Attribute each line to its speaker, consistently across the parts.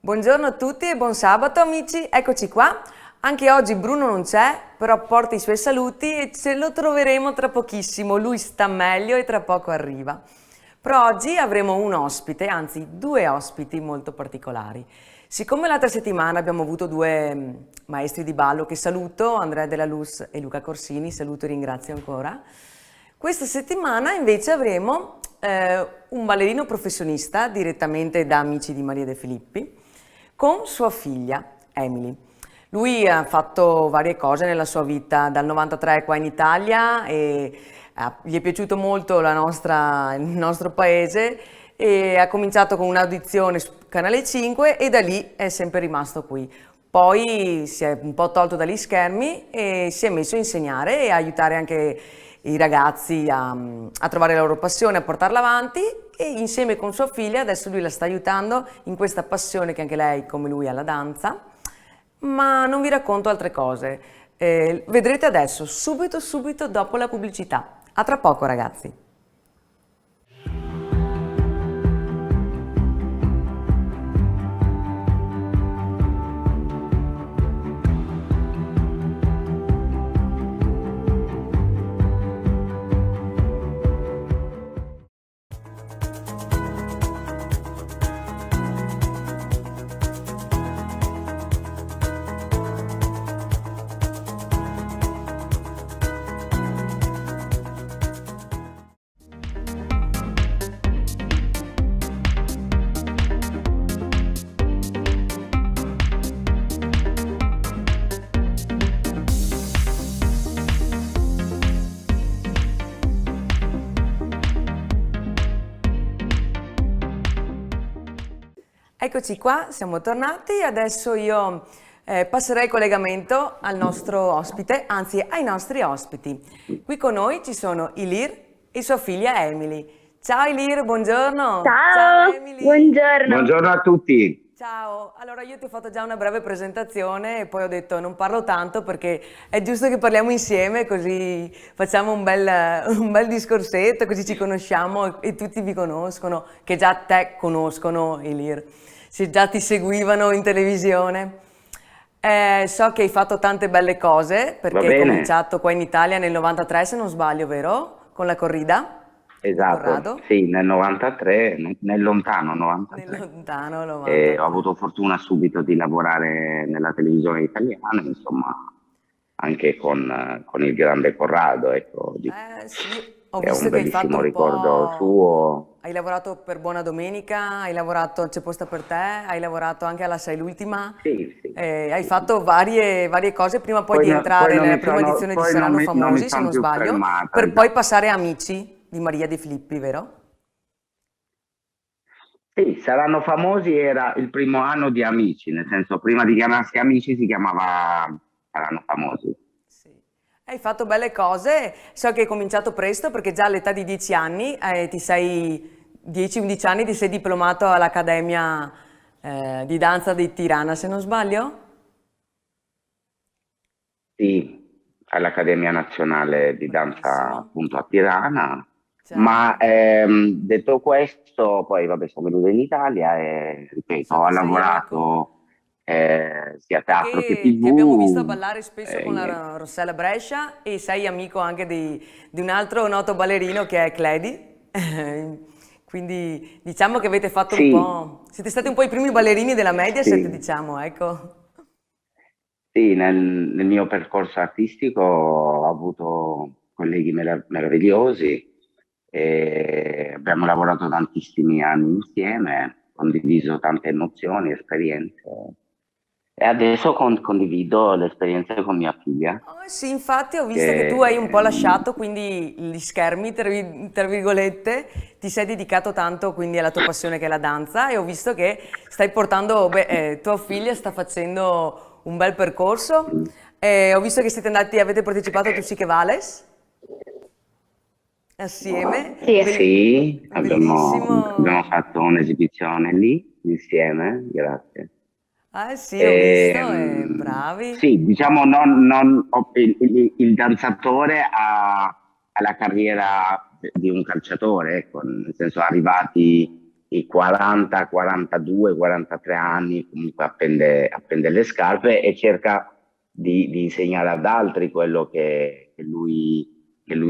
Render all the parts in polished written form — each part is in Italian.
Speaker 1: Buongiorno a tutti e buon sabato amici, eccoci qua. Anche oggi Bruno non c'è, però porta i suoi saluti e ce lo troveremo tra pochissimo. Lui sta meglio e tra poco arriva. Però oggi avremo un ospite, anzi due ospiti molto particolari. Siccome l'altra settimana abbiamo avuto due maestri di ballo che saluto, Andrea Della Luz e Luca Corsini, saluto e ringrazio ancora. Questa settimana invece avremo un ballerino professionista direttamente da Amici di Maria De Filippi con sua figlia Emily. Lui ha fatto varie cose nella sua vita, dal 93 qua in Italia e gli è piaciuto molto il nostro paese e ha cominciato con un'audizione su Canale 5 e da lì è sempre rimasto qui. Poi si è un po' tolto dagli schermi e si è messo a insegnare e a aiutare anche i ragazzi a trovare la loro passione, a portarla avanti e insieme con sua figlia adesso lui la sta aiutando in questa passione che anche lei come lui ha la danza, ma non vi racconto altre cose, vedrete adesso subito dopo la pubblicità. A tra poco ragazzi. Eccoci qua, siamo tornati, adesso io passerei il collegamento al nostro ospite, anzi ai nostri ospiti. Qui con noi ci sono Ilir e sua figlia Emily. Ciao Ilir, buongiorno!
Speaker 2: Ciao,
Speaker 1: Emily!
Speaker 2: buongiorno.
Speaker 3: Buongiorno a tutti.
Speaker 1: Ciao, allora io ti ho fatto già una breve presentazione e poi ho detto non parlo tanto perché è giusto che parliamo insieme così facciamo un bel discorsetto, così ci conosciamo e tutti vi conoscono, che già te conoscono Ilir, se già ti seguivano in televisione. So che hai fatto tante belle cose
Speaker 3: Va
Speaker 1: perché hai
Speaker 3: bene?
Speaker 1: cominciato qua in Italia nel 93 se non sbaglio, vero? Con la corrida di
Speaker 3: Esatto,
Speaker 1: Corrado,
Speaker 3: sì, nel 93, nel lontano
Speaker 1: nel
Speaker 3: 93.
Speaker 1: lontano
Speaker 3: E ho
Speaker 1: 93.
Speaker 3: avuto fortuna subito di lavorare nella televisione italiana, insomma, anche con il grande Corrado, ecco,
Speaker 1: Sì, ho
Speaker 3: che è un
Speaker 1: visto che hai fatto
Speaker 3: bellissimo
Speaker 1: un
Speaker 3: ricordo
Speaker 1: po'...
Speaker 3: suo.
Speaker 1: Hai lavorato per Buona Domenica, hai lavorato C'è posta per te, hai lavorato anche alla Sei l'Ultima,
Speaker 3: Sì, sì,
Speaker 1: hai
Speaker 3: sì.
Speaker 1: fatto varie cose prima poi di
Speaker 3: Poi
Speaker 1: entrare
Speaker 3: non
Speaker 1: nella
Speaker 3: mi
Speaker 1: prima
Speaker 3: sono,
Speaker 1: edizione di
Speaker 3: poi
Speaker 1: Saranno
Speaker 3: non mi
Speaker 1: Famosi, se
Speaker 3: sono
Speaker 1: non
Speaker 3: più
Speaker 1: sbaglio,
Speaker 3: fermato,
Speaker 1: per poi
Speaker 3: esatto.
Speaker 1: passare a Amici di Maria De Filippi, vero?
Speaker 3: Sì, Saranno Famosi era il primo anno di Amici, nel senso prima di chiamarsi Amici si chiamava Saranno Famosi.
Speaker 1: Sì. Hai fatto belle cose, so che hai cominciato presto perché già all'età di 10 anni, 10-11 anni ti sei diplomato all'Accademia di Danza di Tirana, se non sbaglio?
Speaker 3: Sì, all'Accademia Nazionale di Danza
Speaker 1: Bravissimo,
Speaker 3: appunto a Tirana, ma
Speaker 1: certo.
Speaker 3: detto questo, poi vabbè sono venuto in Italia e ripeto,
Speaker 1: So
Speaker 3: ho
Speaker 1: che sei amico,
Speaker 3: lavorato sia
Speaker 1: so
Speaker 3: teatro che
Speaker 1: che ti abbiamo visto
Speaker 3: TV,
Speaker 1: ballare spesso con
Speaker 3: niente.
Speaker 1: la Rossella Brescia e sei amico anche di un altro noto ballerino che è Cledi. Quindi diciamo che avete fatto un
Speaker 3: Sì,
Speaker 1: po'... Siete stati un po' i primi ballerini della Mediaset,
Speaker 3: sì.
Speaker 1: diciamo, ecco.
Speaker 3: Sì, nel mio percorso artistico ho avuto colleghi meravigliosi e abbiamo lavorato tantissimi anni insieme, condiviso tante emozioni, esperienze e adesso condivido le esperienze con mia figlia
Speaker 1: Oh, sì, infatti ho visto che tu hai un po'
Speaker 3: che
Speaker 1: lasciato quindi gli schermi, tra virgolette, ti sei dedicato tanto quindi alla tua passione che è la danza e ho visto che stai portando, tua figlia sta facendo un bel percorso. Ho visto che siete andati, avete partecipato a Tu sì che vales assieme,
Speaker 2: Sì,
Speaker 3: sì, abbiamo
Speaker 1: bellissimo.
Speaker 3: fatto un'esibizione lì insieme, grazie.
Speaker 1: Ah sì, ho visto, bravi.
Speaker 3: Sì, diciamo, il danzatore ha la carriera di un calciatore, ecco, nel senso arrivati i 40, 42, 43 anni, comunque appende le scarpe e cerca di insegnare ad altri quello che lui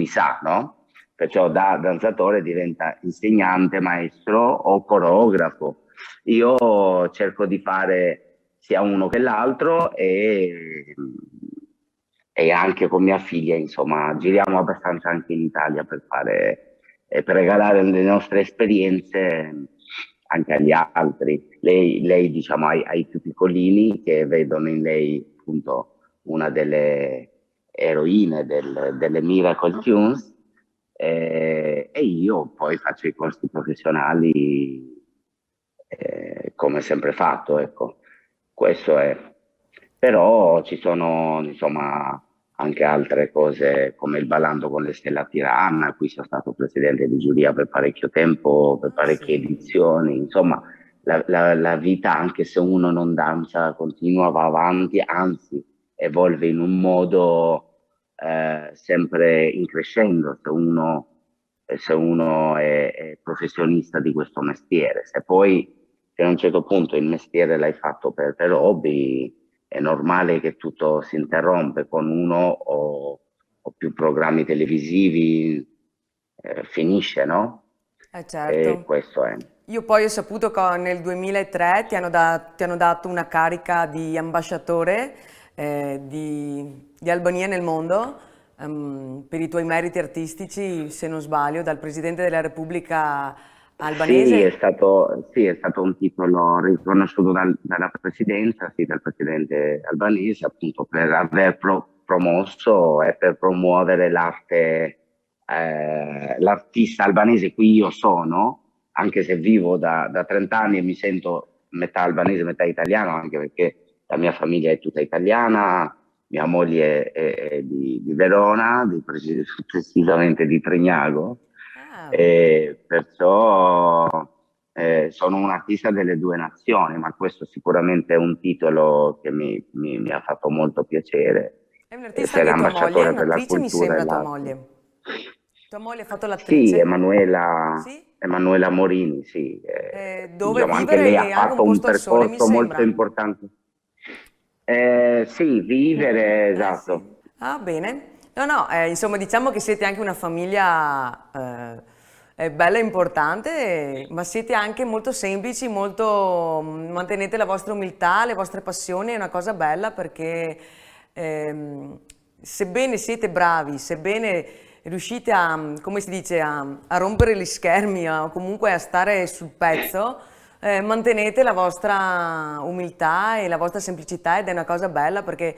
Speaker 3: sa, no? Perciò da danzatore diventa insegnante, maestro o coreografo. Io cerco di fare sia uno che l'altro e anche con mia figlia, insomma, giriamo abbastanza anche in Italia per fare, per regalare le nostre esperienze anche agli altri. Lei diciamo, ai più piccolini che vedono in lei appunto una delle eroine delle Miracle Tunes e io poi faccio i corsi professionali come sempre fatto, ecco. Questo è. Però ci sono, insomma, anche altre cose come il Ballando con le stelle a Tirana, a cui sono stato presidente di giuria per parecchio tempo, per
Speaker 1: Ah,
Speaker 3: parecchie
Speaker 1: sì.
Speaker 3: edizioni. Insomma, la vita, anche se uno non danza, continua, va avanti, anzi, evolve in un modo sempre in crescendo se uno è professionista di questo mestiere. Se poi se a un certo punto il mestiere l'hai fatto per hobby, è normale che tutto si interrompe con uno o più programmi televisivi, finisce, no? E
Speaker 1: Certo.
Speaker 3: questo è.
Speaker 1: Io poi ho saputo che nel 2003 ti hanno dato una carica di ambasciatore di Albania nel mondo per i tuoi meriti artistici, se non sbaglio, dal Presidente della Repubblica albanese.
Speaker 3: Sì, è stato un titolo riconosciuto dalla presidenza, sì, dal presidente albanese, appunto per aver promosso e per promuovere l'artista albanese qui io sono, anche se vivo da 30 anni e mi sento metà albanese, metà italiano, anche perché la mia famiglia è tutta italiana, mia moglie è di Verona, precisamente di Trignago,
Speaker 1: Ah,
Speaker 3: e perciò sono un artista delle due nazioni, ma questo sicuramente è un titolo che mi ha fatto molto piacere,
Speaker 1: è un artista
Speaker 3: essere
Speaker 1: anche tua moglie, è
Speaker 3: ambasciatore per la
Speaker 1: un'attrice mi
Speaker 3: cultura e
Speaker 1: sembra tua
Speaker 3: l'arte.
Speaker 1: moglie. Tua moglie ha fatto
Speaker 3: Sì,
Speaker 1: l'attrice? Sì?
Speaker 3: Emanuela Morini, sì,
Speaker 1: Dove
Speaker 3: diciamo, anche
Speaker 1: vivere
Speaker 3: lei
Speaker 1: e
Speaker 3: ha
Speaker 1: anche un
Speaker 3: fatto un
Speaker 1: posto al sole, mi
Speaker 3: percorso molto
Speaker 1: sembra.
Speaker 3: importante. Sì, vivere,
Speaker 1: Eh sì.
Speaker 3: esatto.
Speaker 1: Ah, bene. No, no, insomma, diciamo che siete anche una famiglia bella e importante, ma siete anche molto semplici, molto mantenete la vostra umiltà, le vostre passioni, è una cosa bella perché ehm, sebbene siete bravi, sebbene riuscite a, come si dice, a rompere gli schermi o comunque a stare sul pezzo, mantenete la vostra umiltà e la vostra semplicità ed è una cosa bella perché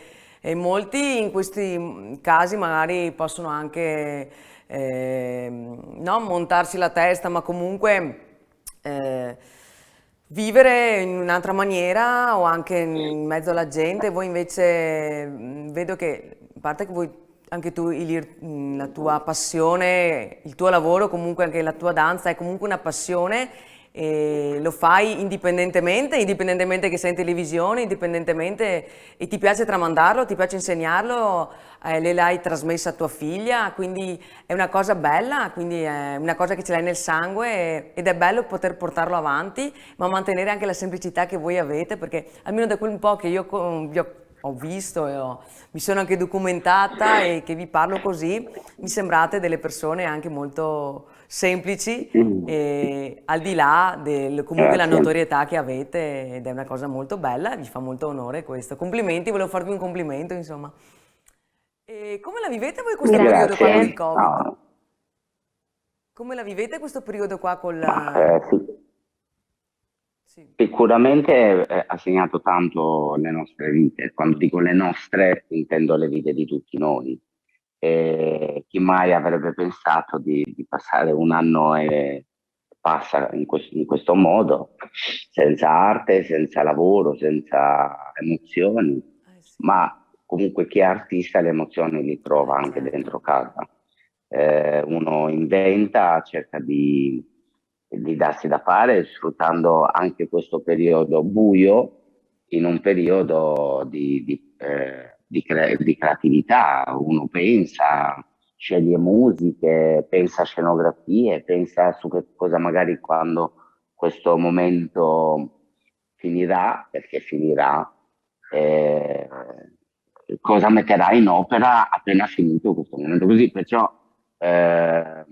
Speaker 1: molti in questi casi magari possono anche non montarsi la testa, ma comunque eh, vivere in un'altra maniera o anche in mezzo alla gente. Voi invece vedo che, a parte che voi anche tu, la tua passione, il tuo lavoro, comunque anche la tua danza è comunque una passione e lo fai indipendentemente che sei in televisione, indipendentemente e ti piace tramandarlo, ti piace insegnarlo, le l'hai trasmessa a tua figlia, quindi è una cosa bella, quindi è una cosa che ce l'hai nel sangue ed è bello poter portarlo avanti, ma mantenere anche la semplicità che voi avete, perché almeno da quel po' che io ho visto e mi sono anche documentata e che vi parlo così, mi sembrate delle persone anche molto semplici
Speaker 3: Mm,
Speaker 1: e al di là del comunque la
Speaker 3: grazie.
Speaker 1: notorietà che avete ed è una cosa molto bella, vi fa molto onore questo. Complimenti, volevo farvi un complimento, insomma. E come la vivete voi questo periodo qua con il
Speaker 3: Grazie.
Speaker 1: Covid?
Speaker 3: No,
Speaker 1: Come la vivete questo periodo qua
Speaker 3: ma, sì.
Speaker 1: sì.
Speaker 3: Sicuramente ha segnato tanto le nostre vite. Quando dico le nostre, intendo le vite di tutti noi. E chi mai avrebbe pensato di passare un anno e passa in questo modo, senza arte, senza lavoro, senza emozioni,
Speaker 1: Sì.
Speaker 3: ma comunque chi è artista le emozioni li trova anche
Speaker 1: Certo.
Speaker 3: dentro casa. Uno inventa, cerca di darsi da fare, sfruttando anche questo periodo buio in un periodo di creatività. Uno pensa, sceglie musiche, pensa a scenografie, pensa su che cosa magari questo momento finirà, perché finirà, eh, cosa metterà in opera appena finito questo momento così. Perciò eh,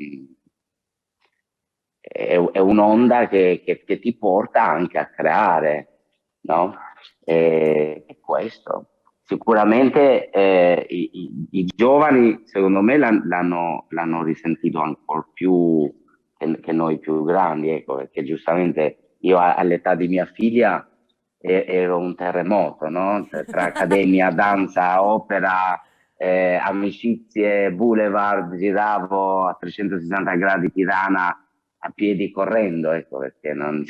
Speaker 3: è un'onda che ti porta anche a creare, no? E questo. Sicuramente i giovani, secondo me, l'hanno risentito ancora più che noi più grandi, ecco, perché giustamente io all'età di mia figlia ero un terremoto, no? Tra accademia, danza, opera, amicizie, boulevard, giravo a 360 gradi Tirana a piedi correndo, ecco perché non...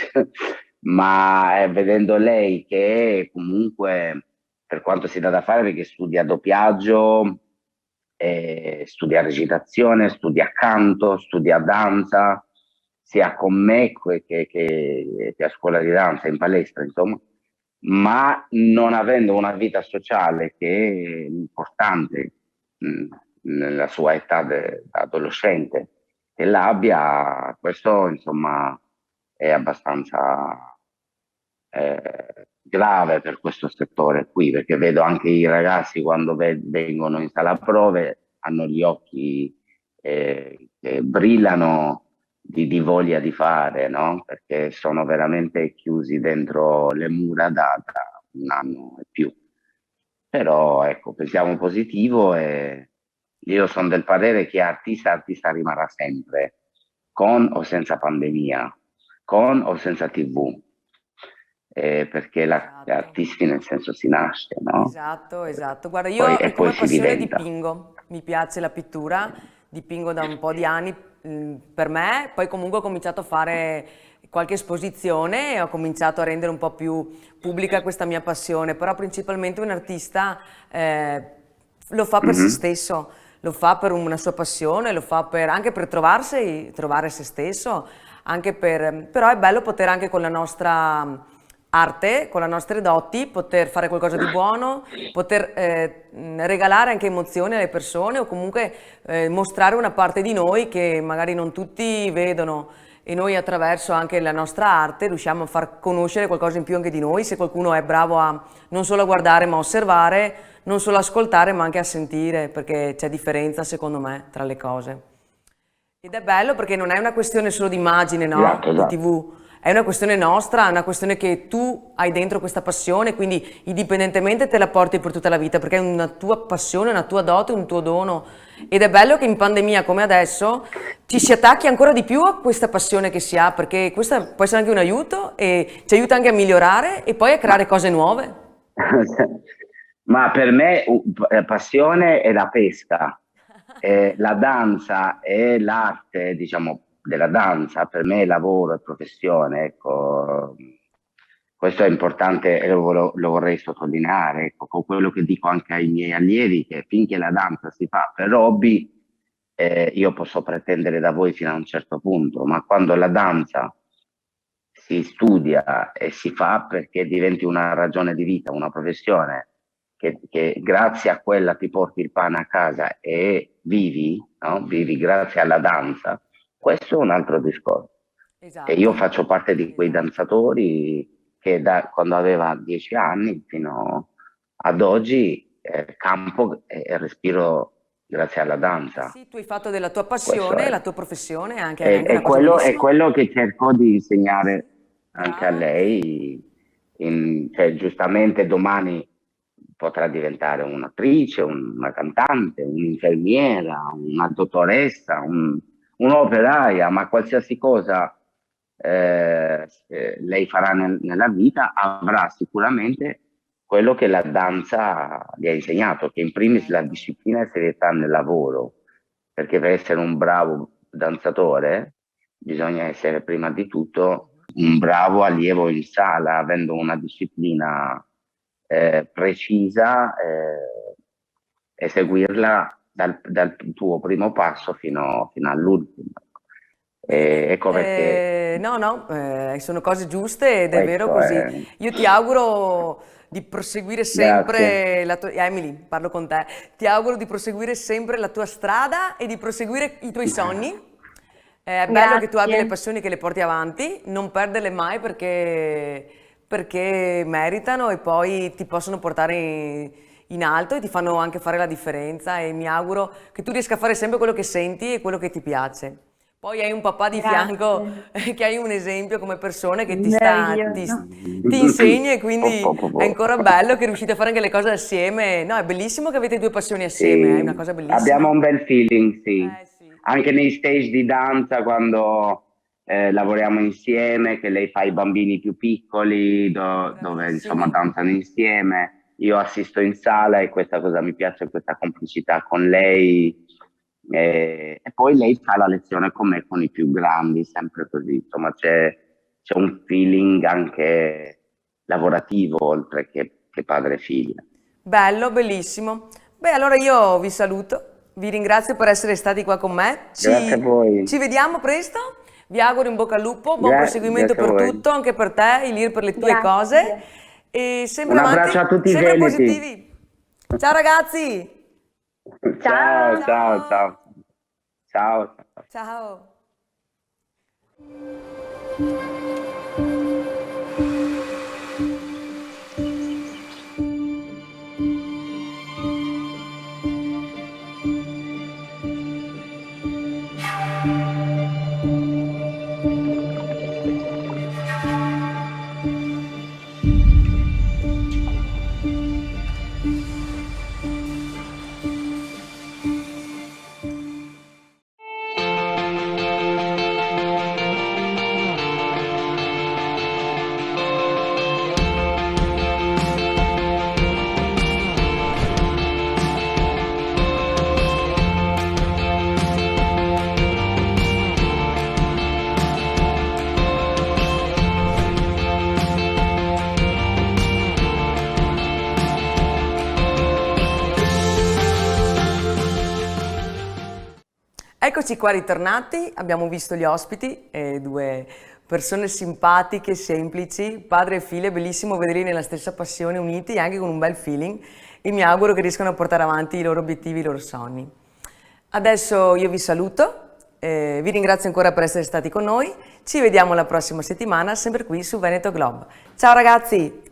Speaker 3: ma vedendo lei che comunque per quanto si dà da fare perché studia doppiaggio, studia recitazione, studia canto, studia danza, sia con me che a scuola di danza, in palestra, insomma, ma non avendo una vita sociale che è importante mh, nella sua età da adolescente, che l'abbia, questo insomma è abbastanza grave per questo settore qui, perché vedo anche i ragazzi quando vengono in sala prove hanno gli occhi che brillano di voglia di fare, no? Perché sono veramente chiusi dentro le mura da un anno e più. Però ecco, pensiamo positivo e io sono del parere che artista rimarrà sempre, con o senza pandemia, con o senza TV, perché
Speaker 1: Esatto.
Speaker 3: artisti nel senso si nasce, no?
Speaker 1: Esatto, esatto. Guarda, io
Speaker 3: E poi
Speaker 1: come
Speaker 3: si
Speaker 1: passione
Speaker 3: diventa.
Speaker 1: dipingo, mi piace la pittura, dipingo da un po' di anni per me, poi comunque ho cominciato a fare qualche esposizione e ho cominciato a rendere un po' più pubblica questa mia passione, però principalmente un artista lo fa per se
Speaker 3: Mhm.
Speaker 1: stesso, lo fa per una sua passione, lo fa anche per trovare se stesso, però è bello poter anche con la nostra arte, con le nostre doti, poter fare qualcosa di buono, poter regalare anche emozioni alle persone o comunque mostrare una parte di noi che magari non tutti vedono e noi attraverso anche la nostra arte riusciamo a far conoscere qualcosa in più anche di noi, se qualcuno è bravo a non solo a guardare ma a osservare, non solo ascoltare ma anche a sentire, perché c'è differenza secondo me tra le cose. Ed è bello perché non è una questione solo di immagine, no?
Speaker 3: Esatto,
Speaker 1: Di
Speaker 3: esatto.
Speaker 1: TV, è una questione nostra, è una questione che tu hai dentro questa passione, quindi indipendentemente te la porti per tutta la vita, perché è una tua passione, una tua dote, un tuo dono. Ed è bello che in pandemia come adesso ci si attacchi ancora di più a questa passione che si ha, perché questo può essere anche un aiuto e ci aiuta anche a migliorare e poi a
Speaker 3: Ma,
Speaker 1: creare cose nuove.
Speaker 3: ma per me passione è la pesca. La danza e l'arte, diciamo, della danza, per me è lavoro e professione, ecco. Questo è importante e lo vorrei sottolineare, ecco, con quello che dico anche ai miei allievi, che finché la danza si fa per hobby, io posso pretendere da voi fino a un certo punto, ma quando la danza si studia e si fa perché diventi una ragione di vita, una professione, che grazie a quella ti porti il pane a casa e vivi, no? Vivi grazie alla danza, questo è un altro discorso. E io
Speaker 1: Esatto,
Speaker 3: faccio parte di quei
Speaker 1: esatto.
Speaker 3: danzatori che da quando aveva 10 anni fino ad oggi campo e respiro grazie alla
Speaker 1: Eh
Speaker 3: danza.
Speaker 1: sì, tu hai fatto della tua
Speaker 3: Questo
Speaker 1: passione
Speaker 3: è.
Speaker 1: la tua professione, anche una cosa
Speaker 3: È
Speaker 1: bellissima.
Speaker 3: quello che cerco di insegnare anche a
Speaker 1: Bravo.
Speaker 3: lei. Cioè, giustamente domani potrà diventare un'attrice, una cantante, un'infermiera, una dottoressa, un'operaia, ma qualsiasi cosa lei farà nella vita avrà sicuramente quello che la danza gli ha insegnato, che in primis la
Speaker 1: Certo.
Speaker 3: disciplina e serietà nel lavoro, perché per essere un bravo danzatore bisogna essere prima di tutto
Speaker 1: Mhm.
Speaker 3: un bravo allievo in sala, avendo una disciplina precisa e seguirla dal tuo primo passo fino all'ultimo.
Speaker 1: Bene,
Speaker 3: Ecco perché
Speaker 1: no, no, sono cose giuste ed è vero
Speaker 3: questo
Speaker 1: così.
Speaker 3: è.
Speaker 1: Io ti auguro di proseguire
Speaker 3: Grazie.
Speaker 1: sempre la tua... Emily, parlo con te. Ti auguro di proseguire sempre la tua strada e di proseguire i tuoi sogni. È bello che tu abbia le
Speaker 2: Grazie.
Speaker 1: passioni che le porti avanti, non perderle mai perché meritano e poi ti possono portare in alto e ti fanno anche fare la differenza e mi auguro che tu riesca a fare sempre quello che senti e quello che ti piace. Poi hai un papà di fianco
Speaker 2: Grazie.
Speaker 1: che hai un esempio come persona che
Speaker 2: Meraviglioso.
Speaker 1: ti insegna e quindi
Speaker 3: Po, po,
Speaker 1: è
Speaker 3: po.
Speaker 1: ancora bello che riuscite a fare anche le cose assieme. No, è bellissimo che avete due passioni assieme, è una
Speaker 3: Sì,
Speaker 1: cosa
Speaker 3: abbiamo
Speaker 1: bellissima.
Speaker 3: un bel feeling, sì.
Speaker 1: Sì.
Speaker 3: Anche nei stage di danza, quando lavoriamo insieme, che lei fa i bambini più piccoli, dove insomma
Speaker 1: Bravissimi.
Speaker 3: danzano insieme. Io assisto in sala e questa cosa mi piace, questa complicità con lei. E poi lei fa la lezione con me, con i più grandi, sempre così. Insomma, c'è un feeling anche lavorativo, oltre che padre e figlia.
Speaker 1: Bello, bellissimo. Beh, allora io vi saluto, vi ringrazio per essere stati qua con me.
Speaker 3: Grazie a
Speaker 1: Ci
Speaker 3: voi.
Speaker 1: vediamo presto. Vi auguro in bocca al lupo, buon proseguimento
Speaker 3: Grazie a
Speaker 1: per
Speaker 3: voi.
Speaker 1: tutto, anche per te, Ilir, per le tue cose.
Speaker 2: Grazie.
Speaker 1: E sempre
Speaker 3: Un
Speaker 1: avanti,
Speaker 3: abbraccio a tutti i
Speaker 1: sempre
Speaker 3: geliti.
Speaker 1: positivi. Ciao ragazzi!
Speaker 3: Ciao,
Speaker 2: Ciao.
Speaker 3: ciao,
Speaker 1: Ciao!
Speaker 3: ciao. Ciao.
Speaker 1: Ciao! Eccoci qua ritornati, abbiamo visto gli ospiti, due persone simpatiche, semplici, padre e figlia, è bellissimo vederli nella stessa passione, uniti e anche con un bel feeling e mi auguro che riescano a portare avanti i loro obiettivi, i loro sogni. Adesso io vi saluto, vi ringrazio ancora per essere stati con noi, ci vediamo la prossima settimana sempre qui su Veneto Globe. Ciao ragazzi!